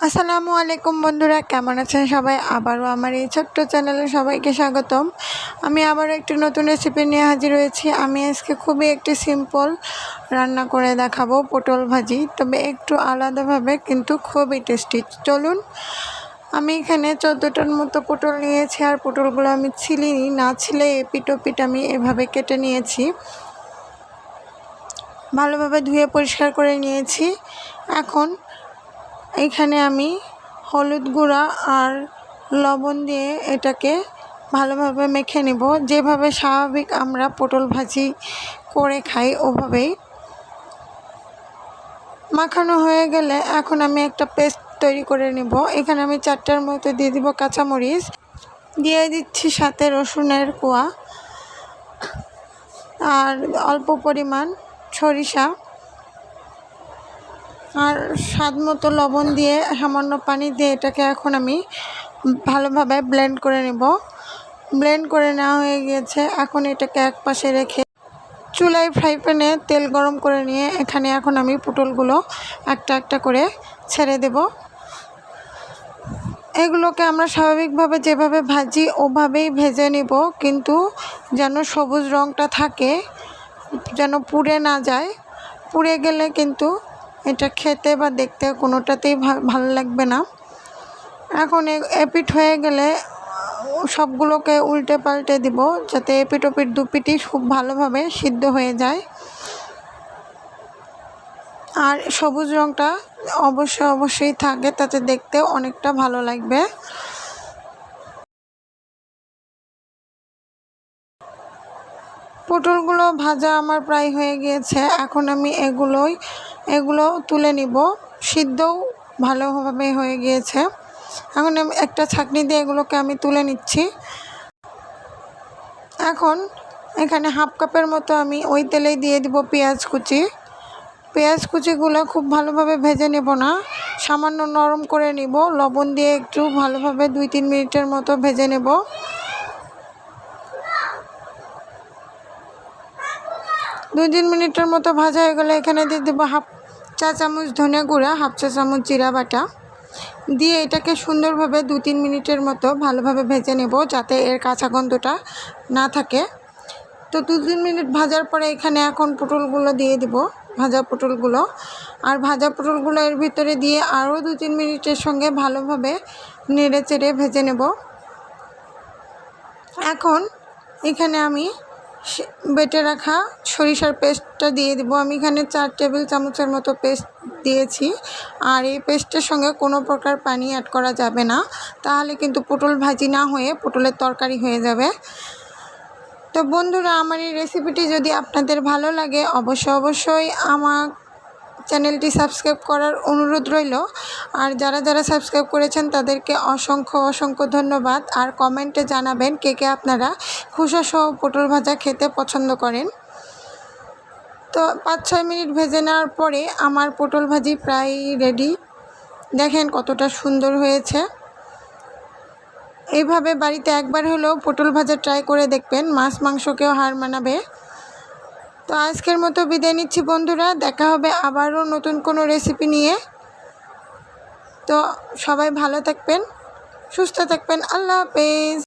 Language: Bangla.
আসসালামু আলাইকুম বন্ধুরা, কেমন আছেন সবাই? আবারও আমার এই ছোট্ট চ্যানেলে সবাইকে স্বাগতম। আমি আবারও একটি নতুন রেসিপি নিয়ে হাজির হয়েছি। আমি আজকে খুবই একটি সিম্পল রান্না করে দেখাবো, পটল ভাজি, তবে একটু আলাদাভাবে, কিন্তু খুবই টেস্টি। চলুন, আমি এখানে 14টার মতো পটল নিয়েছি, আর পটলগুলো আমি ছিলিনি, না ছিলে এপিট ওপিট আমি এভাবে কেটে নিয়েছি, ভালোভাবে ধুয়ে পরিষ্কার করে নিয়েছি। এখন এখানে আমি হলুদ গুঁড়া আর লবণ দিয়ে এটাকে ভালোভাবে মেখে নেব, যেভাবে স্বাভাবিক আমরা পটল ভাজি করে খাই ওভাবেই। মাখানো হয়ে গেলে এখন আমি একটা পেস্ট তৈরি করে নেব। এখানে আমি 4টার মতো দিয়ে দিব কাঁচামরিচ, দিয়ে দিচ্ছি সাথে রসুনের কোয়া, আর অল্প পরিমাণ সরিষা, আর স্বাদ মতো লবণ দিয়ে সামান্য পানি দিয়ে এটাকে এখন আমি ভালোভাবে ব্লেন্ড করে নেব। ব্লেন্ড করে নেওয়া হয়ে গিয়েছে। এখন এটাকে এক পাশে রেখে চুলায় ফ্রাই প্যানে তেল গরম করে নিয়ে এখানে এখন আমি পটলগুলো একটা একটা করে ছেড়ে দেব। এগুলোকে আমরা স্বাভাবিকভাবে যেভাবে ভাজি ওভাবেই ভেজে নেব, কিন্তু যেন সবুজ রঙটা থাকে, যেন পুড়ে না যায়। পুড়ে গেলে কিন্তু এটা খেতে বা দেখতে কোনোটাতেই ভালো লাগবে না। এখন এপিট হয়ে গেলে সবগুলোকে উল্টে পাল্টে দিব, যাতে এপিট ওপিট দুপিটি খুব ভালোভাবে সিদ্ধ হয়ে যায়। আর সবুজ রঙটা অবশ্যই থাকে, তাতে দেখতেও অনেকটা ভালো লাগবে। পটলগুলো ভাজা আমার প্রায় হয়ে গিয়েছে। এখন আমি এগুলো তুলে নিব। সিদ্ধও ভালোভাবে হয়ে গিয়েছে। এখন আমি একটা ছাঁকনি দিয়ে এগুলোকে আমি তুলে নিচ্ছি। এখন এখানে হাফ কাপের মতো আমি ওই তেলেই দিয়ে দিব পেঁয়াজ কুচি। পেঁয়াজ কুচিগুলো খুব ভালোভাবে ভেজে নেব না, সামান্য নরম করে নিব। লবণ দিয়ে একটু ভালোভাবে 2-3 মিনিটের মতো ভেজে নেব। 2-3 মিনিটের মতো ভাজা হয়ে গেলে এখানে দিয়ে দেবো হাফ চা চামচ ধনে গুঁড়া, হাফ চা চামচ জিরা বাটা দিয়ে এটাকে সুন্দরভাবে 2-3 মিনিটের মতো ভালোভাবে ভেজে নেব, যাতে এর কাঁচা গন্ধটা না থাকে। তো 2-3 মিনিট ভাজার পরে এখানে এখন পটলগুলো দিয়ে দিব, ভাজা পটলগুলো। আর ভাজা পটলগুলো এর ভিতরে দিয়ে আরও 2-3 মিনিটের সঙ্গে ভালোভাবে নেড়ে চেড়ে ভেজে নেব। এখন এখানে আমি বেটে রাখা সরিষার পেস্টটা দিয়ে দেব। আমি এখানে 4 টেবিল চামচের মতো পেস্ট দিয়েছি। আর এই পেস্টের সঙ্গে কোনো প্রকার পানি অ্যাড করা যাবে না, তাহলে কিন্তু পটল ভাজি না হয়ে পটলের তরকারি হয়ে যাবে। তো বন্ধুরা, আমার এই রেসিপিটি যদি আপনাদের ভালো লাগে অবশ্যই আমার চ্যানেলটি সাবস্ক্রাইব করার অনুরোধ রইল। আর যারা সাবস্ক্রাইব করেছেন তাদেরকে অসংখ্য ধন্যবাদ। আর কমেন্টে জানাবেন কে কে আপনারা খোসাসহ পটল ভাজা খেতে পছন্দ করেন। তো 5-6 মিনিট ভেজে নেওয়ার পরে আমার পটল ভাজি প্রায় রেডি। দেখেন কতটা সুন্দর হয়েছে। এইভাবে বাড়িতে একবার হলেও পটল ভাজা ট্রাই করে দেখবেন, মাছ মাংসকেও হার মানাবে। তো আজকের মতো বিদায় নিচ্ছি বন্ধুরা, দেখা হবে আবারও নতুন কোনো রেসিপি নিয়ে। তো সবাই ভালো থাকবেন, সুস্থ থাকবেন। আল্লাহ হাফেজ।